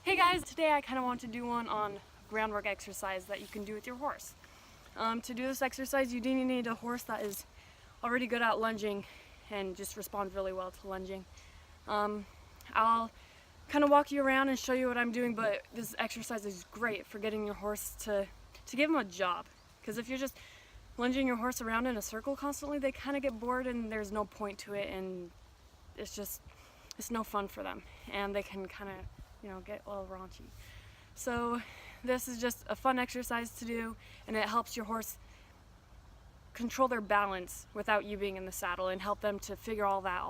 Hey guys, today I kind of want to do one on groundwork exercise that you can do with your horse. To do this exercise, you do need a horse that is already good at lunging and just responds really well to lunging. I'll kind of walk you around and show you what I'm doing, but this exercise is great for getting your horse to give him a job. Because if you're just lunging your horse around in a circle constantly, they kind of get bored and there's no point to it, and it's no fun for them, and they can kind of get a little raunchy. So this is just a fun exercise to do, and it helps your horse control their balance without you being in the saddle and help them to figure all that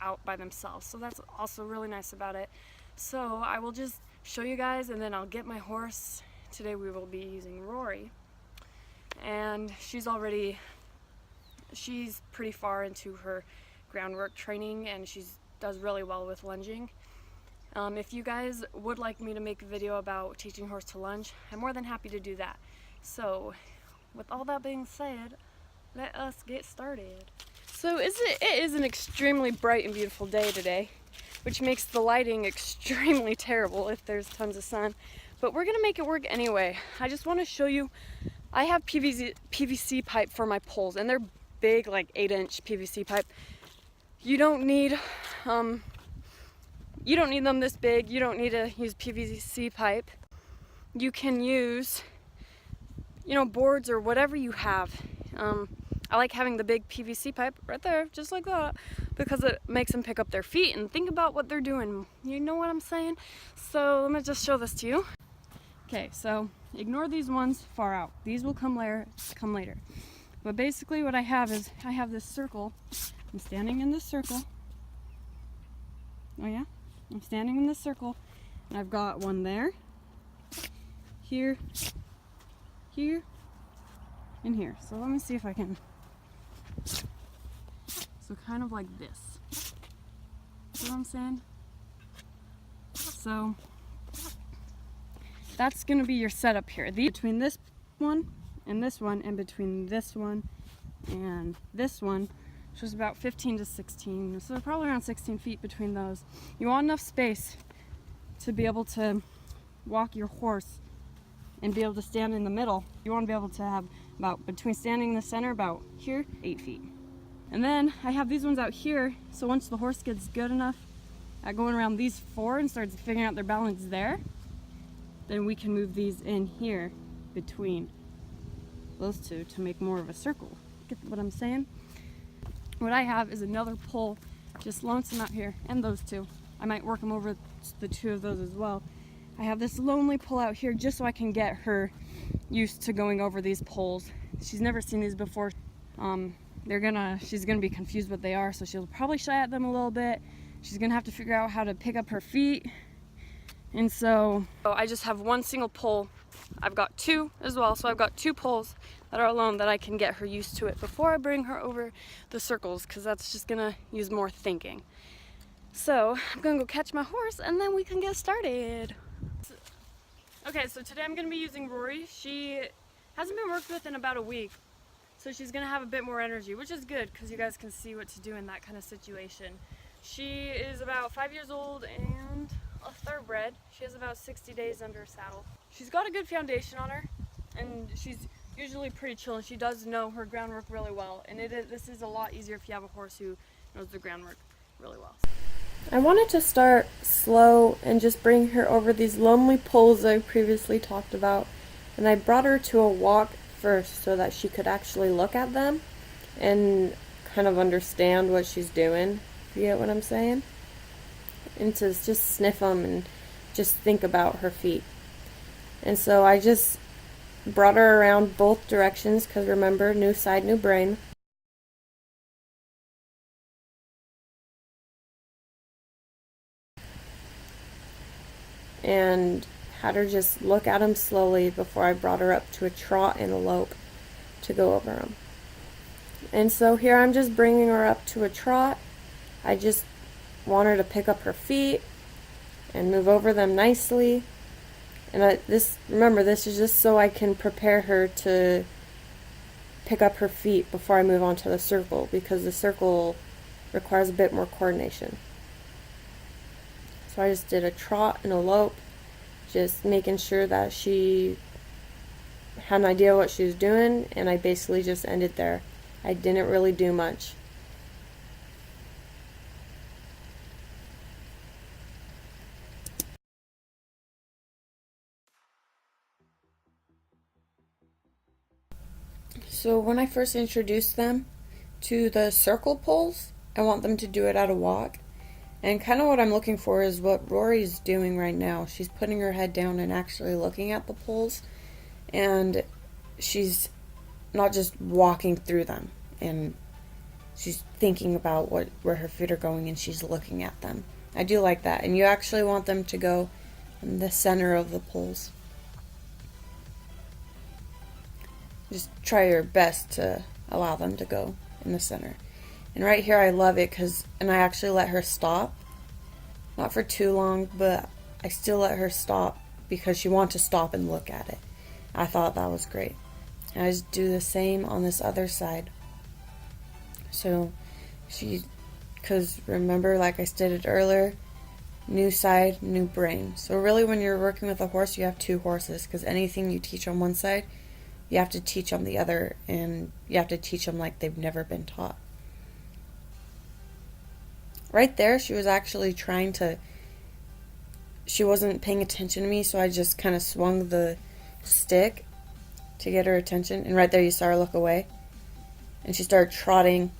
out by themselves. So that's also really nice about it. So I will just show you guys, and then I'll get my horse. Today we will be using Rory, and she's pretty far into her groundwork training, and she does really well with lunging. If you guys would like me to make a video about teaching horse to lunge, I'm more than happy to do that. So with all that being said, let us get started. So it is an extremely bright and beautiful day today, which makes the lighting extremely terrible if there's tons of sun, but we're gonna make it work anyway. I just want to show you, I have PVC pipe for my poles, and they're big, like 8-inch PVC pipe. You don't need them this big. You don't need to use PVC pipe. You can use, boards or whatever you have. I like having the big PVC pipe right there, just like that, because it makes them pick up their feet and think about what they're doing. You know what I'm saying? So let me just show this to you. Okay, so ignore these ones far out. These will come later. But basically what I have is, I have this circle. I'm standing in this circle. Oh yeah? I'm standing in this circle, and I've got one there, here, here, and here. So let me see if I can. So kind of like this. See what I'm saying? So that's going to be your setup here. Between this one, and between this one and this one, which was about 15 to 16, so probably around 16 feet between those. You want enough space to be able to walk your horse and be able to stand in the middle. You want to be able to have about, between standing in the center, about here, 8 feet. And then I have these ones out here, so once the horse gets good enough at going around these 4 and starts figuring out their balance there, then we can move these in here between those two to make more of a circle. Get what I'm saying? What I have is another pole, just lonesome out here, and those two. I might work them over the 2 of those as well. I have this lonely pole out here just so I can get her used to going over these poles. She's never seen these before. She's gonna be confused what they are, so she'll probably shy at them a little bit. She's gonna have to figure out how to pick up her feet. And so I just have one single pole. I've got 2 as well, so I've got 2 poles that are alone that I can get her used to it before I bring her over the circles, because that's just gonna use more thinking. So I'm gonna go catch my horse, and then we can get started. Okay, so today I'm gonna be using Rory. She hasn't been worked with in about a week, so she's gonna have a bit more energy, which is good because you guys can see what to do in that kind of situation. She is about 5 years old and a thoroughbred. She has about 60 days under a saddle. She's got a good foundation on her, and she's usually pretty chill, and she does know her groundwork really well. And this is a lot easier if you have a horse who knows the groundwork really well. I wanted to start slow and just bring her over these lonely poles I previously talked about, and I brought her to a walk first so that she could actually look at them and kind of understand what she's doing. You get what I'm saying? And to just sniff them and just think about her feet. And so I just brought her around both directions, because remember, new side, new brain. And had her just look at them slowly before I brought her up to a trot and a lope to go over them. And so here I'm just bringing her up to a trot. I just want her to pick up her feet and move over them nicely. And remember, this is just so I can prepare her to pick up her feet before I move on to the circle, because the circle requires a bit more coordination. So I just did a trot and a lope, just making sure that she had an idea what she was doing, and I basically just ended there. I didn't really do much. So when I first introduced them to the circle pulls, I want them to do it at a walk. And kind of what I'm looking for is what Rory's doing right now. She's putting her head down and actually looking at the pulls, and she's not just walking through them, and she's thinking about where her feet are going, and she's looking at them. I do like that. And you actually want them to go in the center of the pulls. Just try your best to allow them to go in the center. And right here I love it and I actually let her stop. Not for too long, but I still let her stop because she wanted to stop and look at it. I thought that was great. And I just do the same on this other side. So because remember, like I stated earlier, new side, new brain. So really when you're working with a horse, you have two horses, because anything you teach on one side, you have to teach on the other, and you have to teach them like they've never been taught. Right there, she was actually she wasn't paying attention to me, so I just kind of swung the stick to get her attention. And right there, you saw her look away. And she started trotting,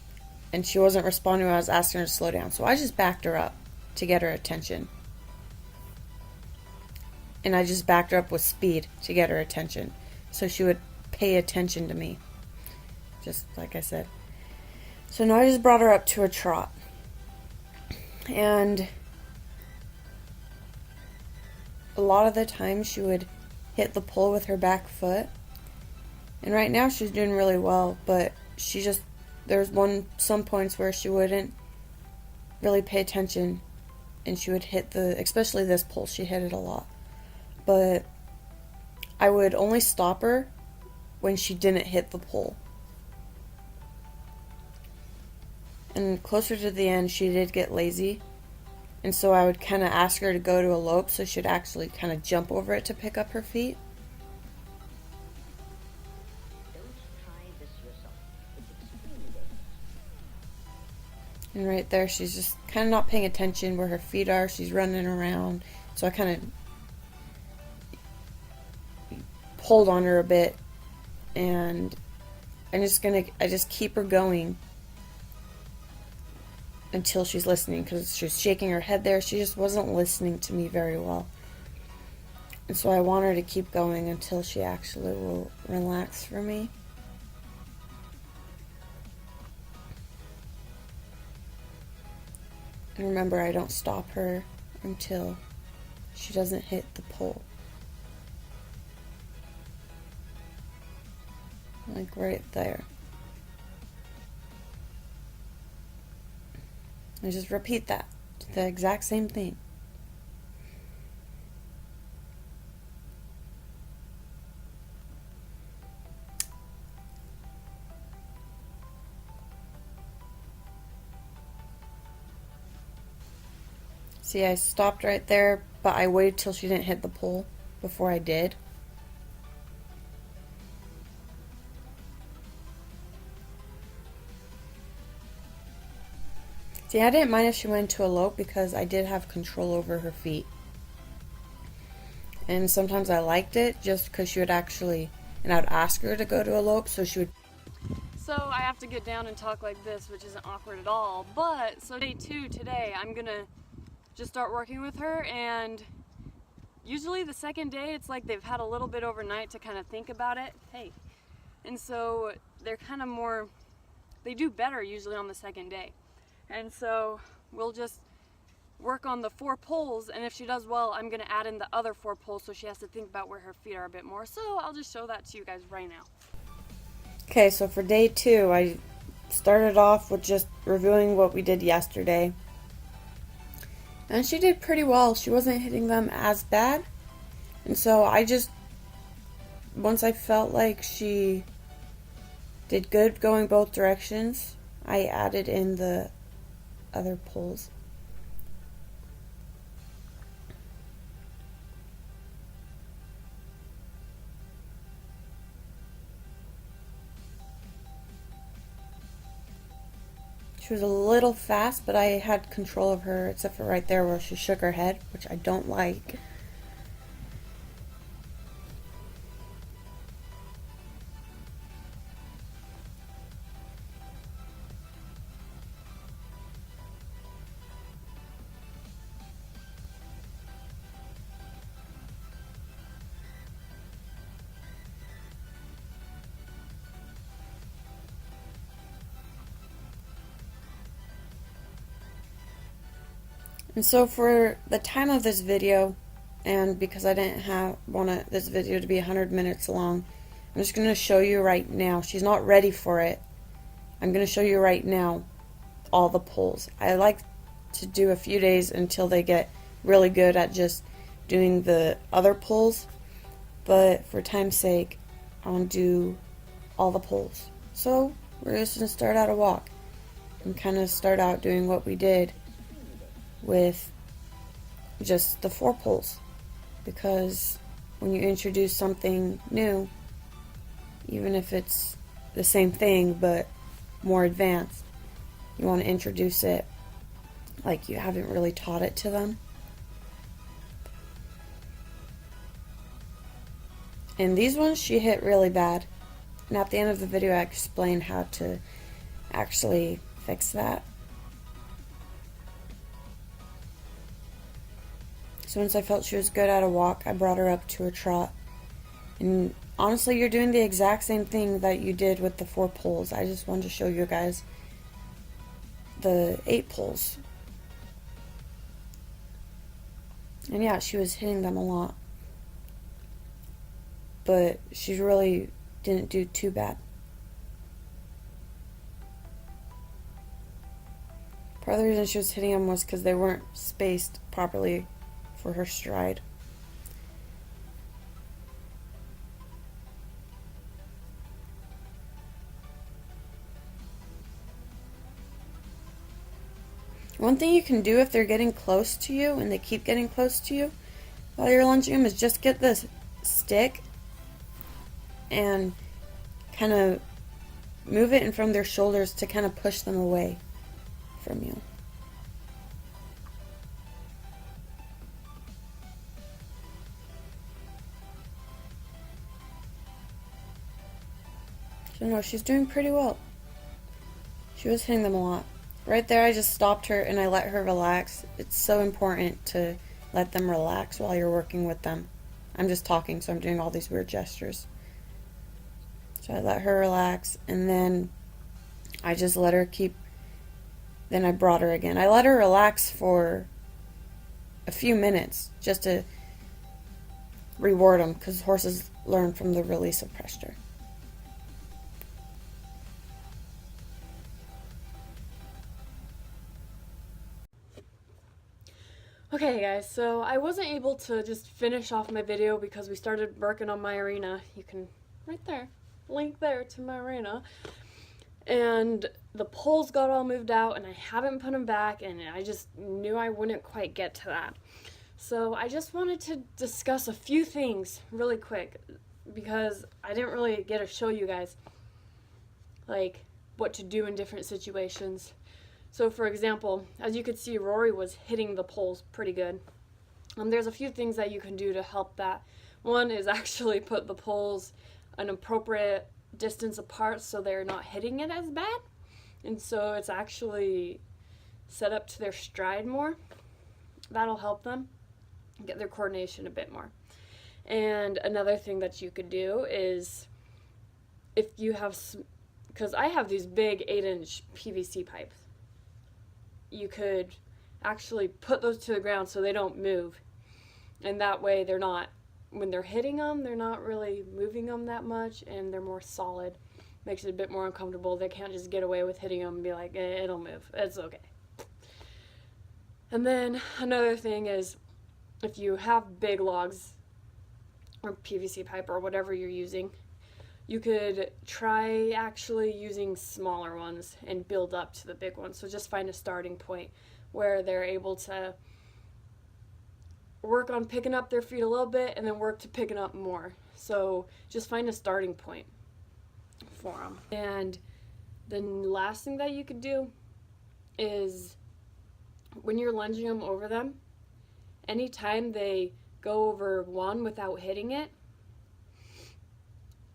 and she wasn't responding when I was asking her to slow down. So I just backed her up to get her attention. And I just backed her up with speed to get her attention, so she would pay attention to me, just like I said. So now I just brought her up to a trot. And a lot of the time she would hit the pole with her back foot. And right now she's doing really well, but there's some points where she wouldn't really pay attention, and she would hit especially this pole, she hit it a lot. But I would only stop her when she didn't hit the pole. And closer to the end, she did get lazy. And so I would kind of ask her to go to a lope, so she'd actually kind of jump over it to pick up her feet. And right there, she's just kind of not paying attention where her feet are. She's running around. So I kind of pulled on her a bit, and I just keep her going until she's listening, because she was shaking her head there. She just wasn't listening to me very well. And so I want her to keep going until she actually will relax for me. And remember, I don't stop her until she doesn't hit the pole. Like right there. And just repeat that. The exact same thing. See, I stopped right there, but I waited till she didn't hit the pole before I did. See, I didn't mind if she went to a lope because I did have control over her feet. And sometimes I liked it just because she would actually, and I would ask her to go to a lope, so she would. So I have to get down and talk like this, which isn't awkward at all. But, so day 2 today, I'm gonna just start working with her, and usually the second day it's like they've had a little bit overnight to kind of think about it. Hey. And so they're kind of more, they do better usually on the second day. And so we'll just work on the 4 poles, and if she does well, I'm gonna add in the other 4 poles, so she has to think about where her feet are a bit more. So I'll just show that to you guys right now. Okay, so for day 2, I started off with just reviewing what we did yesterday. And she did pretty well. She wasn't hitting them as bad. And so once I felt like she did good going both directions, I added in the other poles. She was a little fast, but I had control of her, except for right there where she shook her head, which I don't like. And so for the time of this video, and because I didn't want this video to be 100 minutes long, I'm just going to show you right now. She's not ready for it. I'm going to show you right now all the pulls. I like to do a few days until they get really good at just doing the other pulls, but for time's sake, I want to do all the pulls. So we're just going to start out a walk and kind of start out doing what we did with just the 4 pulls, because when you introduce something new, even if it's the same thing but more advanced, you want to introduce it like you haven't really taught it to them. And these ones she hit really bad, and at the end of the video I explained how to actually fix that. So once I felt she was good at a walk, I brought her up to a trot. And honestly, you're doing the exact same thing that you did with the 4 pulls. I just wanted to show you guys the 8 pulls. And yeah, she was hitting them a lot. But she really didn't do too bad. Part of the reason she was hitting them was because they weren't spaced properly for her stride. One thing you can do if they're getting close to you and they keep getting close to you while you're lunging them is just get this stick and kind of move it in from their shoulders to kind of push them away from you. So no, she's doing pretty well. She was hitting them a lot. Right there I just stopped her and I let her relax. It's so important to let them relax while you're working with them. I'm just talking, so I'm doing all these weird gestures. So I let her relax, and then I just let her keep, then I brought her again. I let her relax for a few minutes just to reward them, because horses learn from the release of pressure. Okay guys, so I wasn't able to just finish off my video because we started working on my arena. You can, right there, link there to my arena. And the poles got all moved out and I haven't put them back, and I just knew I wouldn't quite get to that. So I just wanted to discuss a few things really quick because I didn't really get to show you guys like what to do in different situations. So for example, as you could see, Rory was hitting the poles pretty good. There's a few things that you can do to help that. One is actually put the poles an appropriate distance apart so they're not hitting it as bad. And so it's actually set up to their stride more. That'll help them get their coordination a bit more. And another thing that you could do is, if you have, because I have these big 8-inch PVC pipes, you could actually put those to the ground so they don't move, and that way they're not, when they're hitting them, they're not really moving them that much, and they're more solid. Makes it a bit more uncomfortable. They can't just get away with hitting them and be like, it'll move, it's okay. And then another thing is, if you have big logs or PVC pipe or whatever you're using, you could try actually using smaller ones and build up to the big ones. So just find a starting point where they're able to work on picking up their feet a little bit and then work to picking up more. So just find a starting point for them. And the last thing that you could do is when you're lunging them over them, anytime they go over one without hitting it,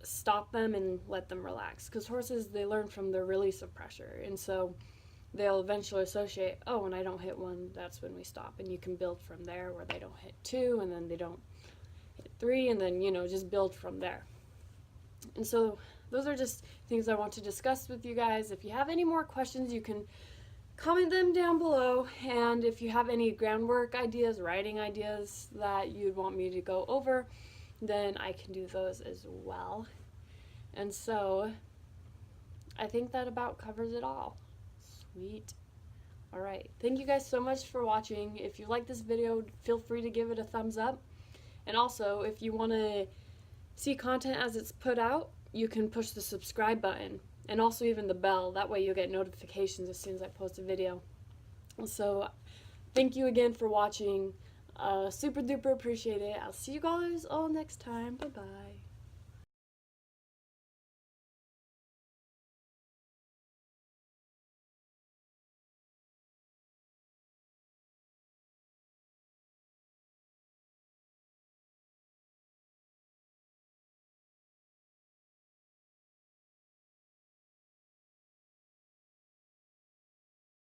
stop them and let them relax. Because horses, they learn from the release of pressure. And so they'll eventually associate, oh, when I don't hit one, that's when we stop. And you can build from there where they don't hit two, and then they don't hit three, and then, just build from there. And so those are just things I want to discuss with you guys. If you have any more questions, you can comment them down below. And if you have any groundwork ideas, riding ideas that you'd want me to go over, then I can do those as well. And so I think that about covers it all. Sweet. Alright, thank you guys so much for watching. If you like this video, feel free to give it a thumbs up. And also, if you want to see content as it's put out, you can push the subscribe button and also even the bell. That way you'll get notifications as soon as I post a video. So thank you again for watching. Super duper appreciate it. I'll see you guys all next time. Bye bye.